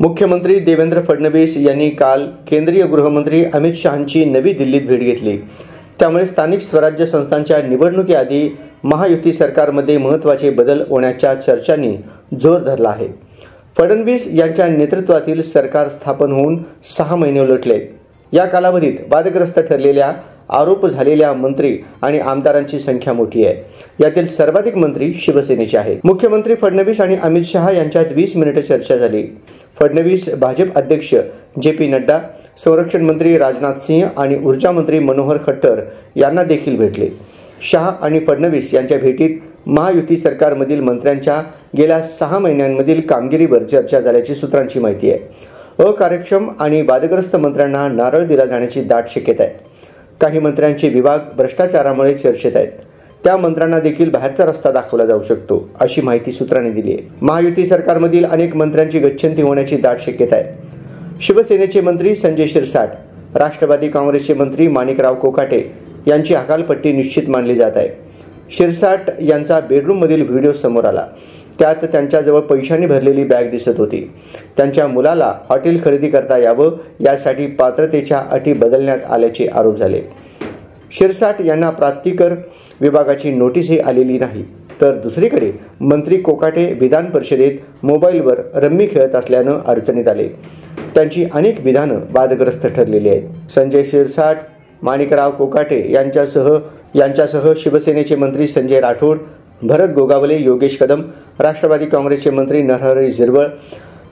मुख्यमंत्री देवेंद्र फडणवीस यांनी काल केंद्रीय गृहमंत्री अमित शहांची नवी दिल्लीत भेट घेतली। त्यामुळे स्थानिक स्वराज्य संस्थांच्या निवडणुकीआधी महायुती सरकारमध्ये महत्त्वाचे बदल होण्याच्या चर्चांनी जोर धरला आहे। फडणवीस यांच्या नेतृत्वातील सरकार स्थापन होऊन 6 महिने उलटले। या कालावधीत वादग्रस्त ठरलेल्या आरोप झालेल्या मंत्री आणि आमदारांची संख्या मोठी आहे। यातील सर्वाधिक मंत्री शिवसेनेचे आहेत। मुख्यमंत्री फडणवीस आणि अमित शहा यांच्यात 20 मिनिटे चर्चा झाली। फडणवीस भाजप अध्यक्ष जे.पी. नड्डा, संरक्षण मंत्री राजनाथ सिंह आणि ऊर्जा मंत्री मनोहर खट्टर यांना देखील भेटले। शहा आणि फडणवीस यांच्या भेटीत महायुती सरकारमधील मंत्र्यांच्या गेल्या 6 महिन्यांमधील कामगिरीवर चर्चा झाल्याची सूत्रांची माहिती आहे। अकार्यक्षम आणि वादग्रस्त मंत्र्यांना नारळ दिला जाण्याची दाट शक्यता आहे। काही मंत्र्यांचे विभाग भ्रष्टाचारामुळे चर्चेत आहेत। त्या मंत्र्यांना देखील बाहेरचा रस्ता दाखवला जाऊ शकतो, अशी माहिती सूत्रांनी दिली आहे। महायुती सरकारमधील अनेक मंत्र्यांची गच्छंती होण्याची दाट शक्यता आहे। शिवसेनेचे मंत्री संजय शिरसाट, राष्ट्रवादी काँग्रेसचे मंत्री माणिकराव कोकाटे यांची हकालपट्टी निश्चित मानली जात आहे। शिरसाट यांचा बेडरूममधील व्हिडिओ समोर आला। त्यात त्यांच्याजवळ पैशांनी भरलेली बॅग दिसत होती। त्यांच्या मुलाला हॉटेल खरेदी करता यावं यासाठी पात्रतेच्या अटी बदलण्यात आल्याचे आरोप झाले। शिरसाट यांना प्राप्तिकर विभागाची नोटीसही आलेली नाही। तर दुसरीकडे मंत्री कोकाटे विधान परिषदेत मोबाईलवर रम्मी खेळत असल्यानं अडचणीत आले। त्यांची अनेक विधानं वादग्रस्त ठरलेली आहेत। संजय शिरसाट, माणिकराव कोकाटे यांच्यासह शिवसेनेचे मंत्री संजय राठोड, भरत गोगावले, योगेश कदम, राष्ट्रवादी काँग्रेसचे मंत्री नरहरी झिरवळ,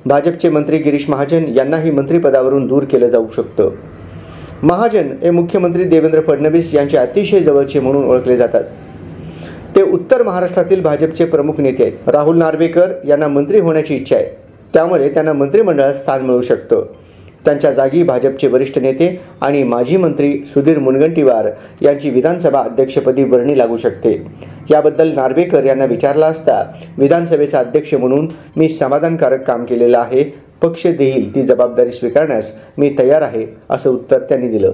भाजपचे मंत्री गिरीश महाजन यांनाही मंत्रिपदावरून दूर केलं जाऊ शकतं। महाजन हे मुख्यमंत्री देवेंद्र फडणवीस यांचे अतिशय जवळचे म्हणून ओळखले जातात। ते उत्तर महाराष्ट्रातील भाजपचे प्रमुख नेते आहेत। राहुल नार्वेकर यांना मंत्री होण्याची इच्छा आहे, त्यामुळे त्यांना मंत्रिमंडळात स्थान मिळू शकतं। त्यांच्या जागी भाजपचे वरिष्ठ नेते आणि माजी मंत्री सुधीर मुनगंटीवार यांची विधानसभा अध्यक्षपदी वर्णी लागू शकते। याबद्दल नार्वेकर यांना विचारला असता विधानसभेचा अध्यक्ष म्हणून मी समाधानकारक काम केलेलं आहे, पक्ष देईल ती जबाबदारी स्वीकारण्यास मी तयार आहे, असं उत्तर त्यांनी दिलं।